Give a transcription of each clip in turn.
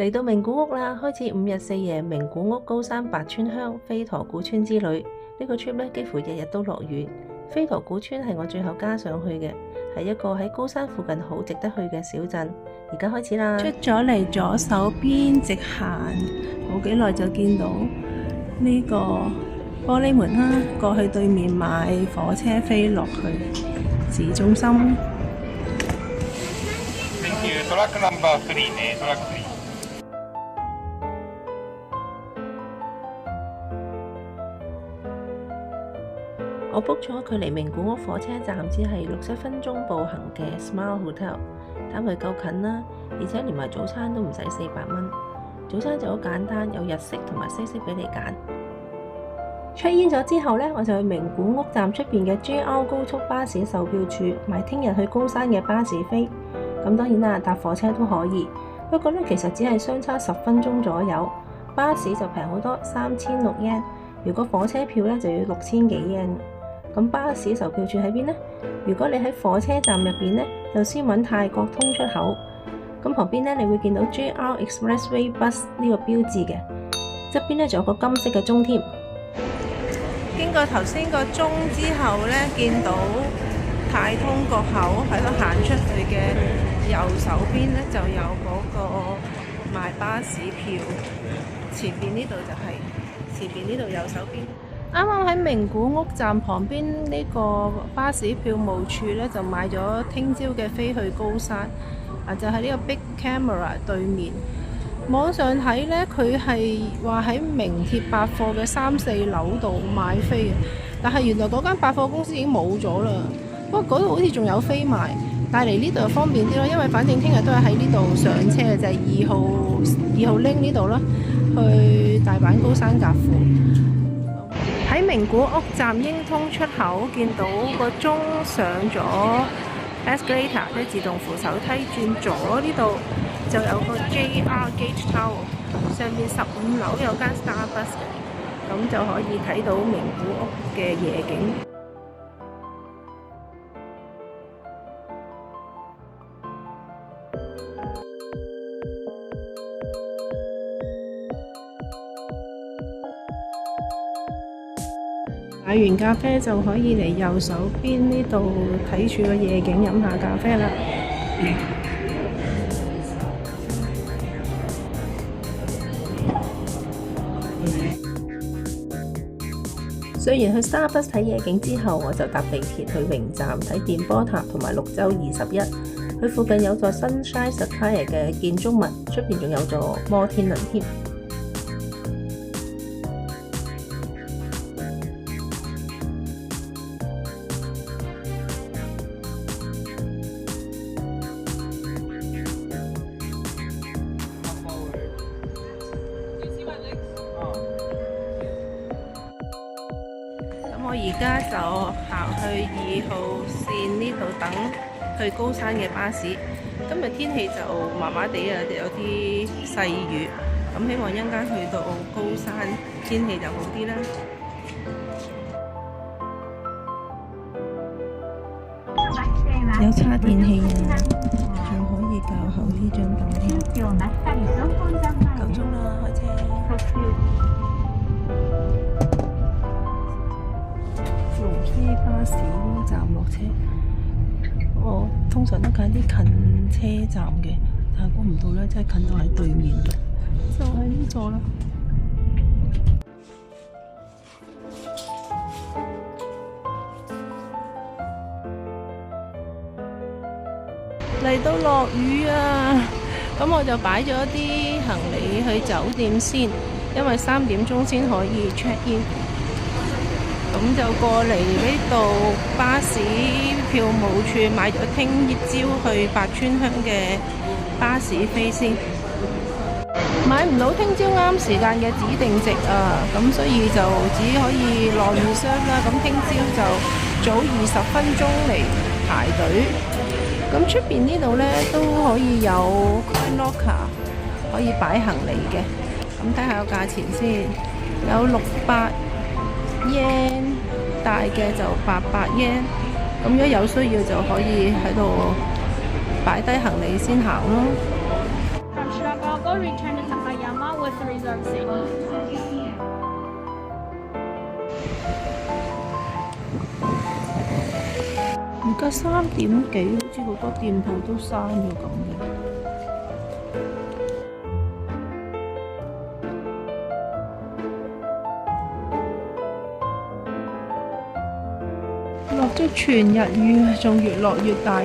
嚟到名古屋啦，開始5日4夜名古屋高山白川鄉飛驒古村之旅。呢個 trip 咧幾乎日日都落雨。飛驒古村係我最後加上去嘅，係一個喺高山附近好值得去嘅小鎮。而家開始啦，出咗嚟左手邊直行，冇幾耐就見到呢個玻璃門啦。過去對面買火車飛落去市中心。トラックナンバー3ね、トラック3。我 book 咗距離名古屋火車站只係67分鐘步行嘅 Smile Hotel， 單位夠近啦，而且連埋早餐都唔使400蚊。早餐就好簡單，有日式同埋西式俾你揀。check in咗之後呢，我就去名古屋站出邊嘅 JR 高速巴士售票處買聽日去高山嘅巴士飛。咁當然啦，搭火車都可以，不過呢，其實只係相差10分鐘左右。巴士就平好多，3600 yen， 如果火車票呢，就要6000幾 yen。咁巴士售票處喺邊呢？如果你喺火車站入邊呢，就先揾泰國通出口。咁旁邊呢，你會見到 JR Expressway Bus 呢個標誌嘅，側邊呢，仲有個金色嘅鐘添。經過頭先個鐘之後呢，見到泰通個口喺度行出去嘅右手邊呢，就有嗰個賣巴士票。前邊呢度就係前邊呢度右手邊。啱啱喺名古屋站旁邊呢個巴士票務處呢，就買咗聽朝嘅飛去高山，就喺呢個 Big Camera 對面。網上睇呢，佢係話喺名鐵百貨嘅3、4樓度買飛嘅，但係原來嗰間百貨公司已經冇咗啦。不過嗰度好似仲有飛賣，但係嚟呢度就方便啲咯，因為反正聽日都係喺呢度上車嘅，就係2號 link 呢度啦，去大阪高山夾庫。喺名古屋站英通出口見到個鐘上咗 escalator， 即係自動扶手梯，轉左呢度就有個 JR Gate Tower， 上面15樓有間 Starbucks 嘅，咁就可以睇到名古屋嘅夜景。買完咖啡就可以嚟右手邊呢度睇住個夜景，飲下咖啡啦。雖然去 Starbucks 睇夜景之後，我就搭地鐵去榮站睇電波塔同埋綠洲21。佢附近有座 Sunshine Square 嘅建築物，出邊仲有座摩天輪添。我而家就行去2號線呢度等去高山嘅巴士。今日天氣就麻麻地啊，有啲細雨。咁希望一陣間去到高山天氣就好啲啦。有叉電器啊，仲可以較厚呢張凳添。夠鐘啦，開車。龍車巴士站落車，我通常都揀啲近車站嘅，但係估唔到咧，真係近到喺對面，就喺呢座啦。嚟到落雨啊，咁我就擺咗啲行李去酒店先，因為3點鐘先可以 check in。咁就過嚟呢度巴士票務處買咗聽朝去白川鄉嘅巴士飛先，買唔到聽朝啱時間嘅指定席啊，咁所以就只可以落reserve啦。咁聽朝就早20分鐘嚟排隊。咁出邊呢度呢都可以有 coin locker 可以擺行李嘅，咁睇下個價錢先，有600 yen， 大嘅就800 yen， 咁如果有需要就可以喺度擺低行李先行咯。return to Takayama with reserve seat. 而家3點幾，好似好多店鋪都閂咗咁嘅。落咗全日雨，仲越落越大。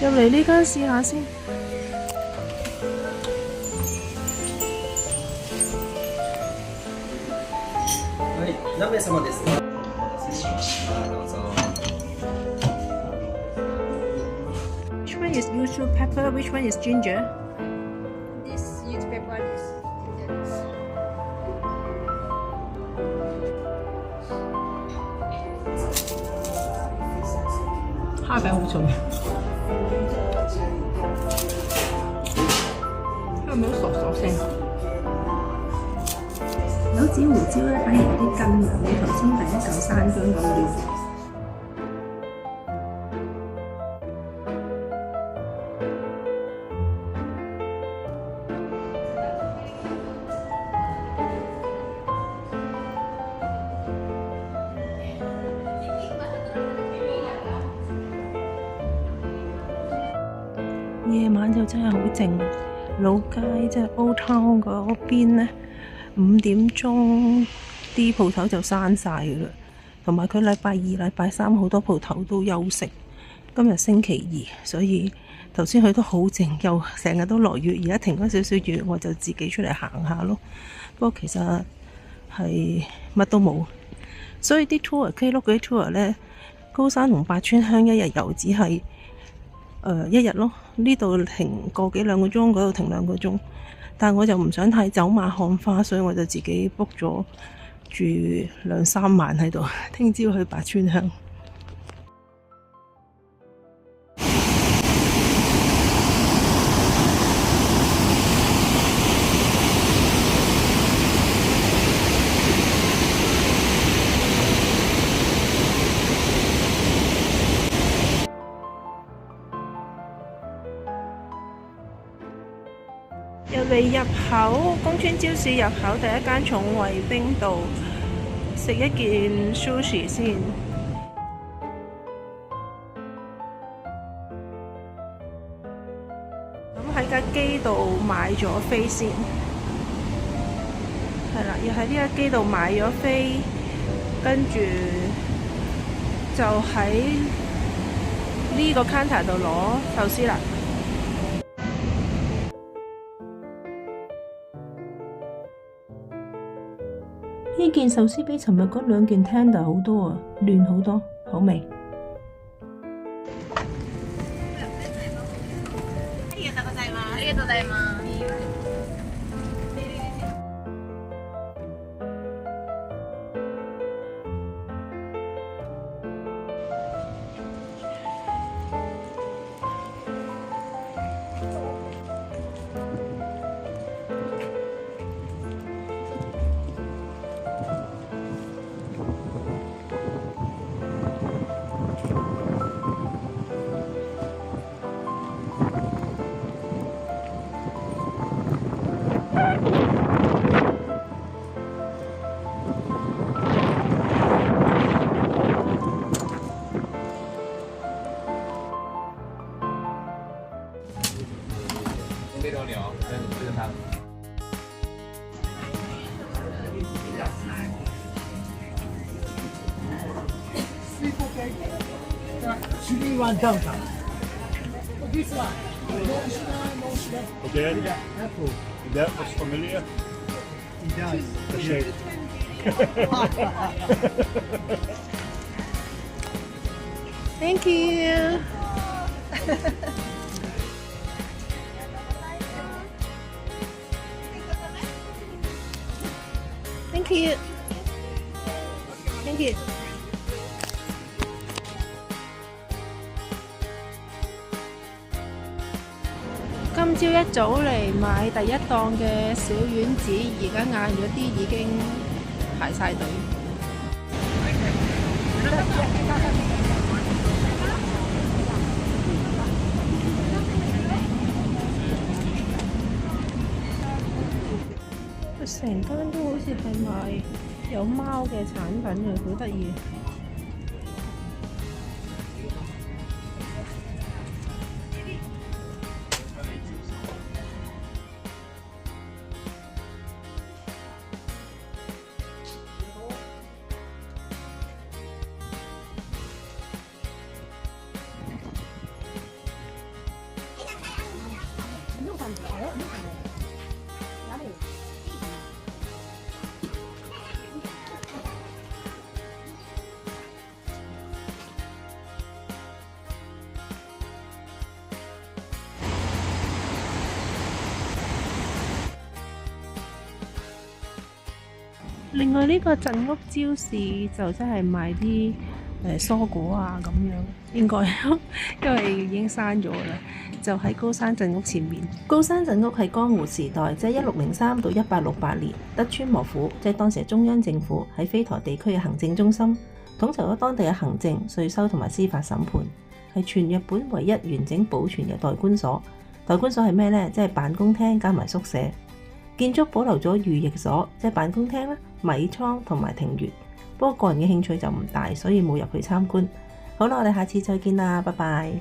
入嚟呢間試下先。はい、何名様ですか？お待たせしました。どうぞ。Which one is usual pepper? Which one is ginger? This youth pepper is dangerous. 蝦餅好重，係咪好索索聲？柚子胡椒咧，反而有啲筋啊！你頭先第一嚿山薑咁亂。夜晚就真係好靜，老街即係 Old Town 嗰邊咧，5點鐘啲鋪頭就閂晒㗎啦。同埋佢禮拜二、禮拜三好多鋪頭都休息。今日星期二，所以頭先去都好靜，又成日都落雨。而家停咗少少雨，我就自己出嚟行下咯。不過其實係乜都冇，所以啲 tour Klook 嗰啲 tour 咧，高山同八川鄉一日遊只係一日咯。呢度停個幾兩個鐘，嗰度停2個鐘。但我就唔想太走馬看花，所以我就自己 book 咗住2-3晚喺度。聽朝去八川鄉。入嚟入口，公川超市入口第一間重惠冰度，食一件 sushi 先。咁喺架機度買咗飛先，係啦，要喺呢架機度買咗飛，跟住就喺呢個 counter 度攞壽司啦。呢件壽司比尋日嗰2件 tender 好多啊，嫩好多，好味。ありがとうございます。ありがとうございます。非洲牛跟这个汤。Okay. That was familiar. The shape. Thank you. Thank you. Thank you. 今今朝一早嚟買第一檔嘅小丸子，而家晏咗啲，已經排晒隊。成間都好似係賣有貓嘅產品嘅，好得意。另外呢個鎮屋超市就真係賣啲蔬果啊咁樣，應該因為已經閂咗啦，就喺高山鎮屋前面。高山鎮屋係江戶時代，即係1603到1868年，德川幕府即係當時係中央政府喺飛驒地區嘅行政中心，統籌咗當地嘅行政、稅收同埋司法審判，係全日本唯一完整保存嘅代官所。代官所係咩呢？即係辦公廳加埋宿舍。建築保留咗御役所，即係辦公廳啦、米倉同埋庭園。不過個人嘅興趣就唔大，所以冇入去參觀。好啦，我哋下次再見啦，拜拜。